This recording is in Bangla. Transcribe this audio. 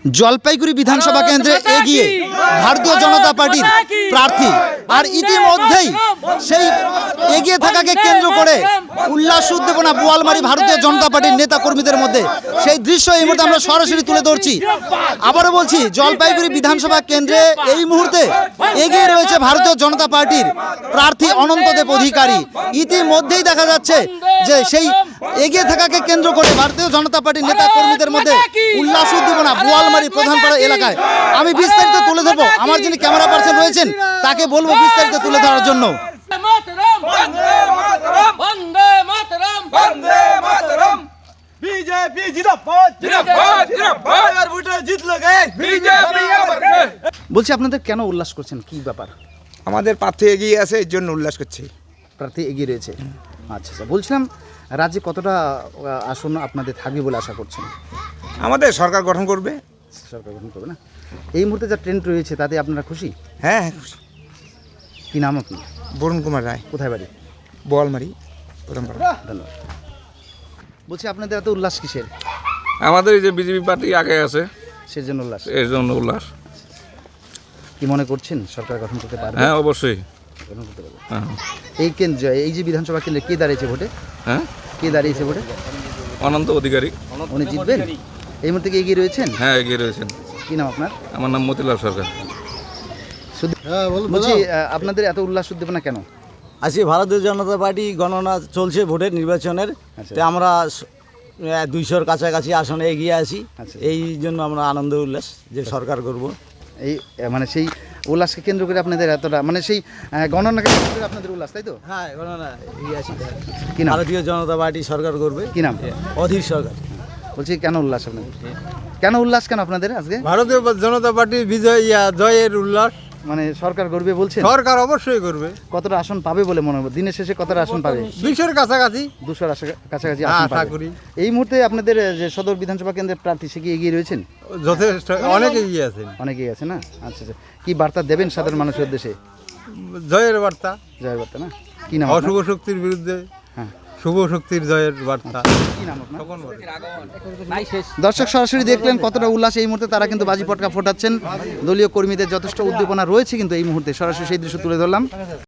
জলপাইগুড়ি বিধানসভা কেন্দ্রে এগিয়ে ভারতীয় জনতা পার্টির প্রার্থী, আর ইতিমধ্যেই সেই এগিয়ে থাকাকে কেন্দ্র করে উল্লাস উদ্দীপনা বোয়ালমারি ভারতীয় জনতা পার্টির নেতা কর্মীদের মধ্যে, সেই দৃশ্য এই মুহূর্তে আমরা সরাসরি তুলে ধরছি। আবারও বলছি, জলপাইগুড়ি বিধানসভা কেন্দ্রে এই মুহূর্তে এগিয়ে রয়েছে ভারতীয় জনতা পার্টির প্রার্থী অনন্তদেব অধিকারী। ইতিমধ্যেই দেখা যাচ্ছে যে সেই এগিয়ে থাকাকে কেন্দ্র করে ভারতীয় জনতা পার্টির নেতা কর্মীদের মধ্যে উল্লাস উদ্দীপনা বোয়ালমারি প্রধানপাড়া এলাকায়। আমি বিস্তারিত তুলে ধরবো, আমার যিনি ক্যামেরা পার্সন রয়েছেন তাকে বলবো বিস্তারিত তুলে ধরার জন্য। বলছি, আপনাদের কেন উল্লাস করছেন, কি ব্যাপার? আমাদের প্রার্থী এগিয়ে আছে, এর জন্য উল্লাস করছি। প্রার্থী এগিয়ে রয়েছে, আচ্ছা আচ্ছা। বলছিলাম, রাজ্যে কতটা আসন আপনাদের থাকবে বলে আশা করছেন? আমাদের সরকার গঠন করবে। সরকার গঠন করবে না? এই মুহূর্তে যা ট্রেন্ড রয়েছে তাতে আপনারা খুশি? হ্যাঁ হ্যাঁ, খুশি। কী নাম আপনি? বরুণ কুমার রায়। কোথায় বাড়ি? বোয়ালমারি প্রধানপাড়া। ধন্যবাদ। বলছি, আপনাদের এত উল্লাস কিসের? আমাদের এই যে বিজেপি পার্টি আগে আছে, সেজন্য উল্লাস? এর জন্য উল্লাস। কি মনে করছেন সরকার গঠন করতে পারবে? হ্যাঁ, অবশ্যই। গঠন করতে পারবে। হ্যাঁ এই কেন্দ্র, এই যে বিধানসভা কেন্দ্রে কে দাঁড়িয়েছে ভোটে? হ্যাঁ, কে দাঁড়িয়েছে ভোটে? অনন্ত অধিকারী। উনি জিতবেন? এই মুহূর্তে কি এগিয়ে রয়েছেন? হ্যাঁ, এগিয়ে রয়েছেন। কি নাম আপনার? আমার নাম মতিলাল সরকার। বলছি, আপনাদের এত উল্লাস উদ্দীপনা কেন? আজকে ভারতীয় জনতা পার্টি গণনা চলছে ভোটের নির্বাচনের, তো আমরা 200-র কাছাকাছি আসনে এগিয়ে আছি। এই জন্য আমরা আনন্দ উল্লাস যে সরকার করব। এই মানে সেই উল্লাসকে কেন্দ্র করে আপনাদের এতটা, মানে সেই গণনাকে কেন্দ্র করে আপনাদের উল্লাস, তাই তো? হ্যাঁ, গণনা এগিয়ে আছি। কি নাম? ভারতীয় জনতা পার্টি সরকার করবে। কি নাম? অধীর সরকার। বলছি, কেন উল্লাস আপনাদের? কেন উল্লাস কেন আপনাদের আজকে? ভারতীয় জনতা পার্টির বিজয়, জয়ের উল্লাস। মানে সরকার করবে বলছেন? সরকার অবশ্যই করবে। কতটা আসন পাবে বলে মনে হয়? দিনের শেষে কতটা আসন পাবে? 200-র কাছাকাছি। 200-র কাছাকাছি আসন আশা পাবে। করি। এই মুহূর্তে আপনাদের যে সদর বিধানসভা কেন্দ্রের প্রার্থী, সে কি এগিয়ে রয়েছেন? যথেষ্ট, অনেক এগিয়ে আছেন। অনেকেই আছে না? আচ্ছা আচ্ছা। কি বার্তা দেবেন সাধারণ মানুষের উদ্দেশ্যে? জয়ের বার্তা। জয়ের বার্তা না? কি নাম আপনার? অশুভ শক্তির বিরুদ্ধে হ্যাঁ। শুভ শক্তির জয়ের বার্তা। কি নাম আপনার? তখন বলে। দর্শক, সরাসরি দেখলেন কতটা উল্লাস এই মুহূর্তে। তারা কিন্তু বাজি পটকা ফোটাচ্ছেন। দলীয় কর্মীদের যথেষ্ট উদ্দীপনা রয়েছে কিন্তু এই মুহূর্তে। সরাসরি সেই দৃশ্য তুলে ধরলাম।